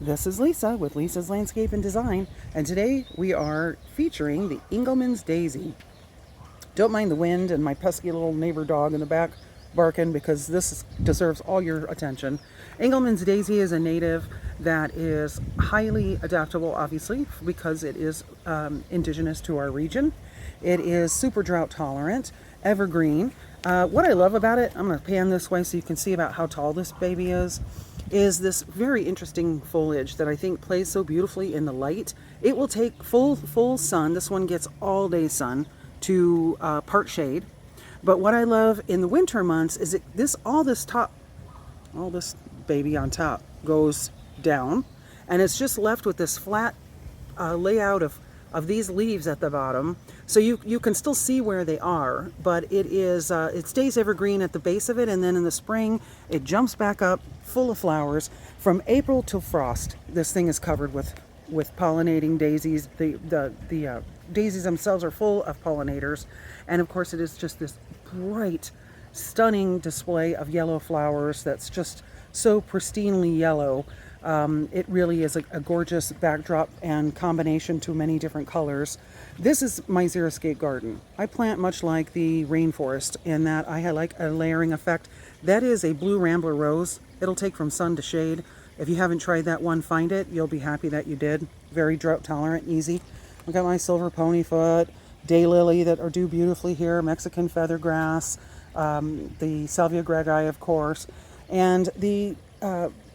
This is Lisa with Lisa's Landscape and Design, and today we are featuring the Engelman's Daisy. Don't mind the wind and my pesky little neighbor dog in the back barking because deserves all your attention. Engelman's Daisy is a native that is highly adaptable, obviously, because it is indigenous to our region. It is super drought tolerant, evergreen. What I love about it, I'm going to pan this way so you can see about how tall this baby is this very interesting foliage that I think plays so beautifully in the light. It will take full sun. This one gets all day sun to part shade. But what I love in the winter months is all this baby on top goes down, and it's just left with this flat layout of these leaves at the bottom. So you can still see where they are, but it stays evergreen at the base of it, and then in the spring it jumps back up full of flowers. From April till frost, this thing is covered with pollinating daisies. The daisies themselves are full of pollinators, and of course it is just this bright, stunning display of yellow flowers that's just so pristinely yellow. It really is a gorgeous backdrop and combination to many different colors. This is my xeriscape garden. I plant much like the rainforest in that I like a layering effect. That is a blue rambler rose. It'll take from sun to shade. If you haven't tried that one, find it. You'll be happy that you did. Very drought tolerant, easy. I've got my silver ponyfoot, daylily that do beautifully here, Mexican feathergrass, the salvia greggii, of course, and the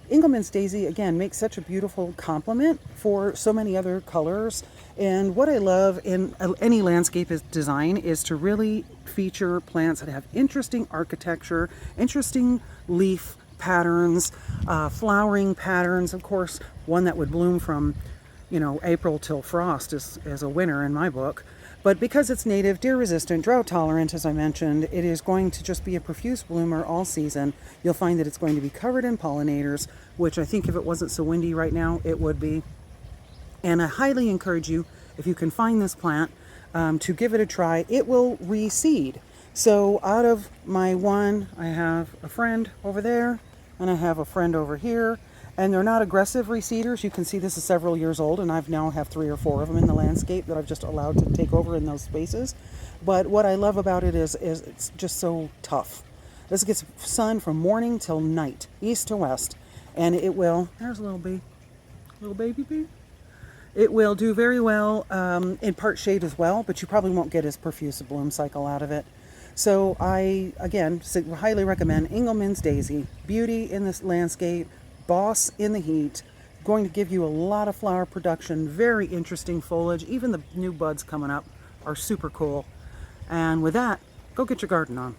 Engelman's Daisy, again, makes such a beautiful complement for so many other colors. And what I love in any landscape design is to really feature plants that have interesting architecture, interesting leaf patterns, flowering patterns. Of course, one that would bloom from, April till frost is a winner in my book. But because it's native, deer resistant, drought tolerant, as I mentioned, it is going to just be a profuse bloomer all season. You'll find that it's going to be covered in pollinators, which I think if it wasn't so windy right now, it would be. And I highly encourage you, if you can find this plant, to give it a try. It will reseed. So out of my one, I have a friend over there, and I have a friend over here. And they're not aggressive reseeders. You can see this is several years old, and I've now have 3 or 4 of them in the landscape that I've just allowed to take over in those spaces. But what I love about it is it's just so tough. This gets sun from morning till night, east to west, and it will, there's a little baby bee. It will do very well in part shade as well, but you probably won't get as profuse a bloom cycle out of it. So I, again, highly recommend Engelman's Daisy. Beauty in this landscape, boss in the heat, going to give you a lot of flower production, very interesting foliage. Even the new buds coming up are super cool. And with that, go get your garden on.